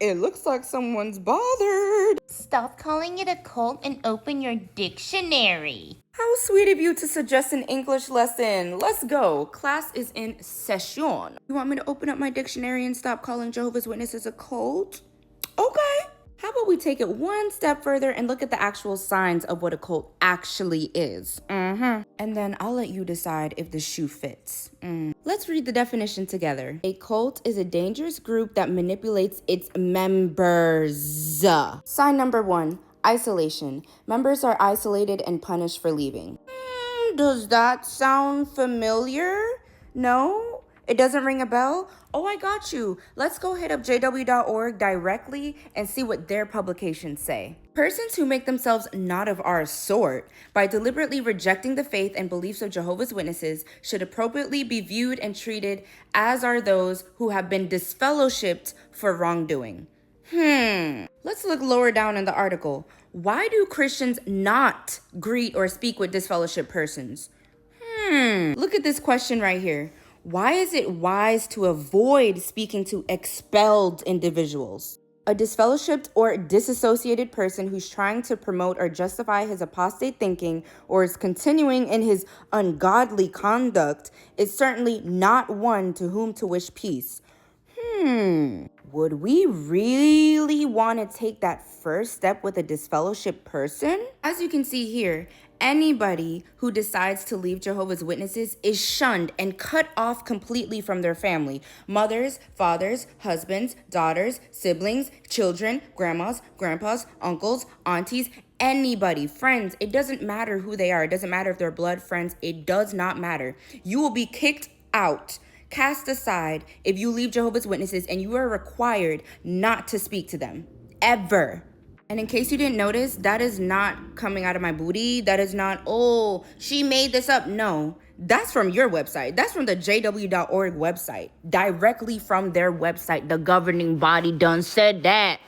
It looks like someone's bothered. Stop calling it a cult and open your dictionary. How sweet of you to suggest an English lesson. Let's go. Class is in session. You want me to open up my dictionary and stop calling Jehovah's Witnesses a cult? Okay. How about we take it one step further and look at the actual signs of what a cult actually is? And then I'll let you decide if the shoe fits. Let's read the definition together. A cult is a dangerous group that manipulates its members. Sign number 1, isolation. Members are isolated and punished for leaving. Does that sound familiar? No? It doesn't ring a bell? Oh, I got you. Let's go hit up jw.org directly and see what their publications say. Persons who make themselves not of our sort by deliberately rejecting the faith and beliefs of Jehovah's Witnesses should appropriately be viewed and treated as are those who have been disfellowshipped for wrongdoing. Let's look lower down in the article. Why do Christians not greet or speak with disfellowshipped persons? Look at this question right here. Why is it wise to avoid speaking to expelled individuals? A disfellowshipped or disassociated person who's trying to promote or justify his apostate thinking or is continuing in his ungodly conduct is certainly not one to whom to wish peace. Would we really want to take that first step with a disfellowshipped person? As you can see here, anybody who decides to leave Jehovah's Witnesses is shunned and cut off completely from their family. Mothers, fathers, husbands, daughters, siblings, children, grandmas, grandpas, uncles, aunties, anybody, friends. It doesn't matter who they are. It doesn't matter if they're blood friends. It does not matter. You will be kicked out, cast aside if you leave Jehovah's Witnesses, and you are required not to speak to them, ever. And in case you didn't notice, that is not coming out of my booty. That is not, oh, she made this up. No, that's from your website. That's from the jw.org website, directly from their website. The governing body done said that.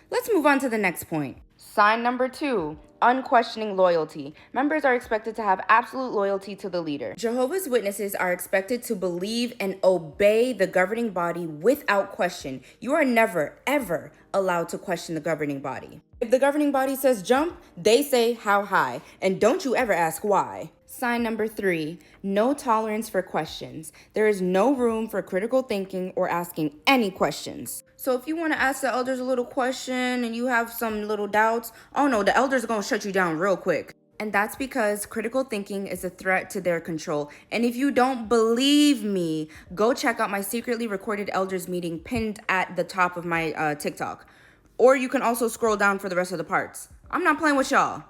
Let's move on to the next point. Sign number 2, unquestioning loyalty. Members are expected to have absolute loyalty to the leader. Jehovah's Witnesses are expected to believe and obey the governing body without question. You are never, ever allowed to question the governing body. If the governing body says jump, they say how high, and don't you ever ask why. Sign number 3, no tolerance for questions. There is no room for critical thinking or asking any questions. So if you want to ask the elders a little question and you have some little doubts, oh no, the elders are going to shut you down real quick. And that's because critical thinking is a threat to their control. And if you don't believe me, go check out my secretly recorded elders meeting pinned at the top of my TikTok. Or you can also scroll down for the rest of the parts. I'm not playing with y'all.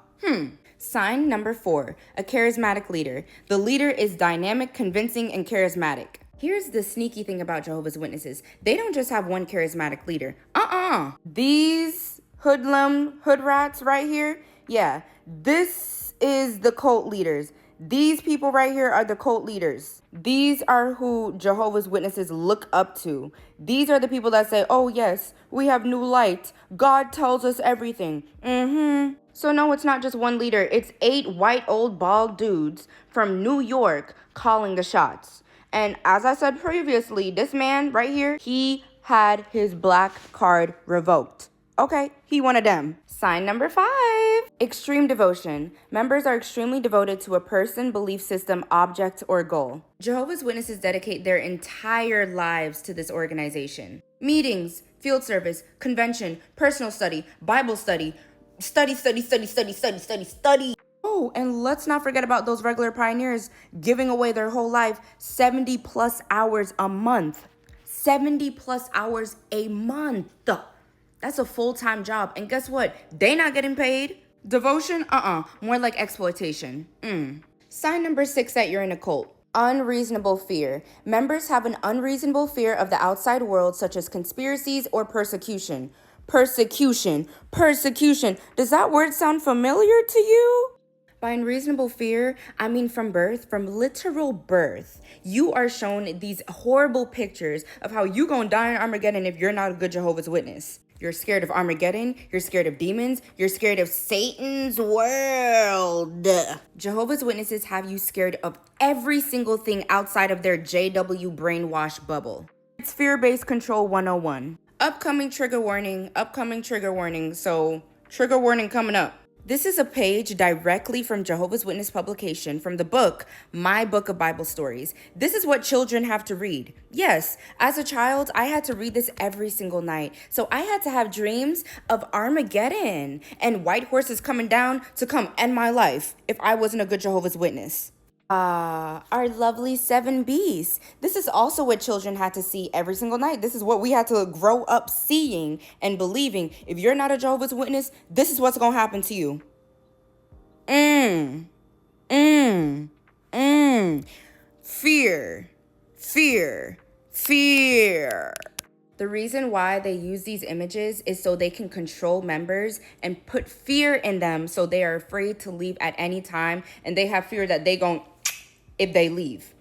Sign number 4, a charismatic leader. The leader is dynamic, convincing, and charismatic. Here's the sneaky thing about Jehovah's Witnesses. They don't just have one charismatic leader. These hood rats right here, yeah, this is the cult leaders. These people right here are the cult leaders. These are who Jehovah's Witnesses look up to. These are the people that say, oh yes, we have new light. God tells us everything. So no, it's not just one leader. It's 8 white old bald dudes from New York calling the shots. And as I said previously, this man right here, he had his black card revoked. Okay, he one of them. Sign number 5, extreme devotion. Members are extremely devoted to a person, belief system, object, or goal. Jehovah's Witnesses dedicate their entire lives to this organization. Meetings, field service, convention, personal study, Bible study, study. Oh, and let's not forget about those regular pioneers giving away their whole life 70 plus hours a month. 70 plus hours a month. That's a full-time job. And guess what? They not getting paid. Devotion? More like exploitation. Sign number 6 that you're in a cult. Unreasonable fear. Members have an unreasonable fear of the outside world, such as conspiracies or persecution. Persecution. Does that word sound familiar to you? By unreasonable fear, I mean from birth, from literal birth. You are shown these horrible pictures of how you gonna die in Armageddon if you're not a good Jehovah's Witness. You're scared of Armageddon, you're scared of demons, you're scared of Satan's world. Jehovah's Witnesses have you scared of every single thing outside of their JW brainwash bubble. It's fear-based control 101. Upcoming trigger warning. So, trigger warning coming up. This is a page directly from Jehovah's Witness publication from the book, My Book of Bible Stories. This is what children have to read. Yes, as a child, I had to read this every single night. So I had to have dreams of Armageddon and white horses coming down to come end my life if I wasn't a good Jehovah's Witness. Our lovely 7 Bs. This is also what children had to see every single night. This is what we had to grow up seeing and believing. If you're not a Jehovah's Witness, this is what's gonna happen to you. Fear. The reason why they use these images is so they can control members and put fear in them so they are afraid to leave at any time and they have fear that they gon' if they leave.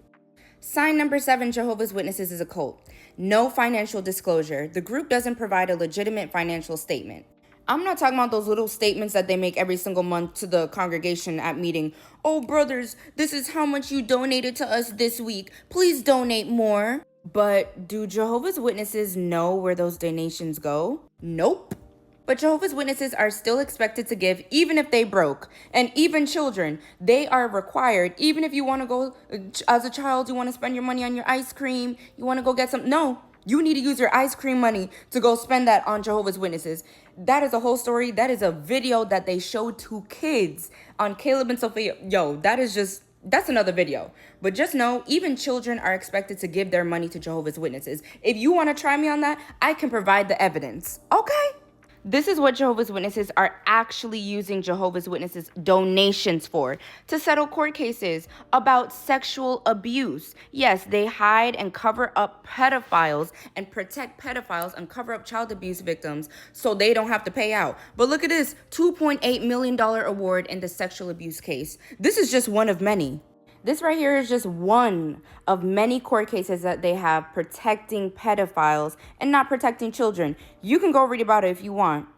Sign number 7, Jehovah's Witnesses is a cult. No financial disclosure. The group doesn't provide a legitimate financial statement. I'm not talking about those little statements that they make every single month to the congregation at meeting. Oh, brothers, this is how much you donated to us this week. Please donate more. But do Jehovah's Witnesses know where those donations go? Nope. But Jehovah's Witnesses are still expected to give even if they broke. And even children, they are required, even if you want to go, as a child, you want to spend your money on your ice cream, you want to go get some, no, you need to use your ice cream money to go spend that on Jehovah's Witnesses. That is a whole story. That is a video that they showed to kids on Caleb and Sophia. Yo, that's another video. But just know, even children are expected to give their money to Jehovah's Witnesses. If you want to try me on that, I can provide the evidence. Okay? This is what Jehovah's Witnesses are actually using Jehovah's Witnesses donations for, to settle court cases about sexual abuse. Yes, they hide and cover up pedophiles and protect pedophiles and cover up child abuse victims so they don't have to pay out. But look at this, $2.8 million award in the sexual abuse case. This is just one of many. This right here is just one of many court cases that they have protecting pedophiles and not protecting children. You can go read about it if you want.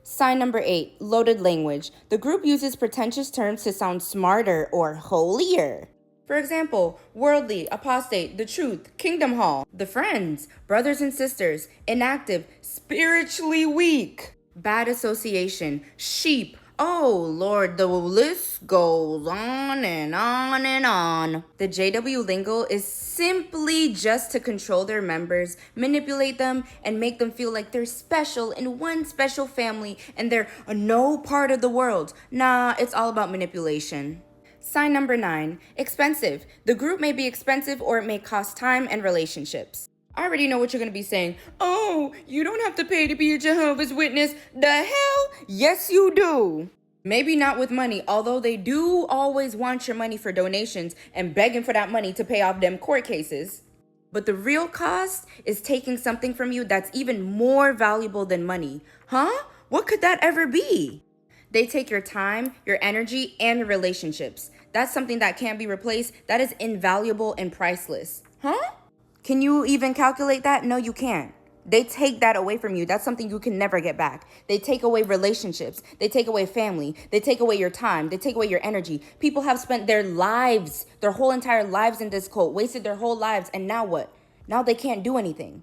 Sign number 8, loaded language. The group uses pretentious terms to sound smarter or holier. For example, worldly, apostate, the truth, kingdom hall, the friends, brothers and sisters, inactive, spiritually weak, bad association, sheep. Oh, Lord, the list goes on and on and on. The JW lingo is simply just to control their members, manipulate them, and make them feel like they're special in one special family and they're no part of the world. Nah, it's all about manipulation. Sign number 9, expensive. The group may be expensive or it may cost time and relationships. I already know what you're going to be saying. Oh, you don't have to pay to be a Jehovah's Witness. The hell? Yes, you do. Maybe not with money, although they do always want your money for donations and begging for that money to pay off them court cases. But the real cost is taking something from you that's even more valuable than money. Huh? What could that ever be? They take your time, your energy, and your relationships. That's something that can't be replaced. That is invaluable and priceless. Huh? Can you even calculate that? No, you can't. They take that away from you. That's something you can never get back. They take away relationships. They take away family. They take away your time. They take away your energy. People have spent their lives, their whole entire lives in this cult, wasted their whole lives, and now what? Now they can't do anything.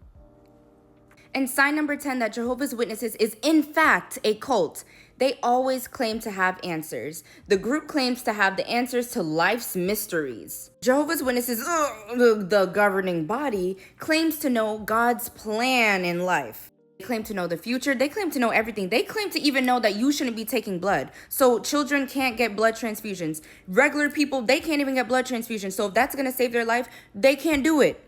And sign number 10, that Jehovah's Witnesses is in fact a cult. They always claim to have answers. The group claims to have the answers to life's mysteries. Jehovah's Witnesses, the governing body, claims to know God's plan in life. They claim to know the future. They claim to know everything. They claim to even know that you shouldn't be taking blood. So children can't get blood transfusions. Regular people, they can't even get blood transfusions. So if that's going to save their life, they can't do it.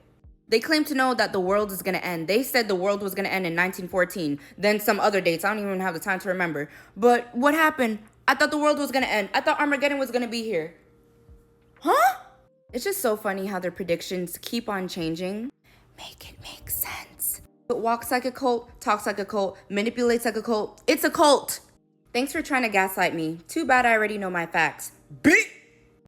They claim to know that the world is going to end. They said the world was going to end in 1914. Then some other dates. I don't even have the time to remember. But what happened? I thought the world was going to end. I thought Armageddon was going to be here. Huh? It's just so funny how their predictions keep on changing. Make it make sense. It walks like a cult, talks like a cult, manipulates like a cult. It's a cult. Thanks for trying to gaslight me. Too bad I already know my facts. Bitch!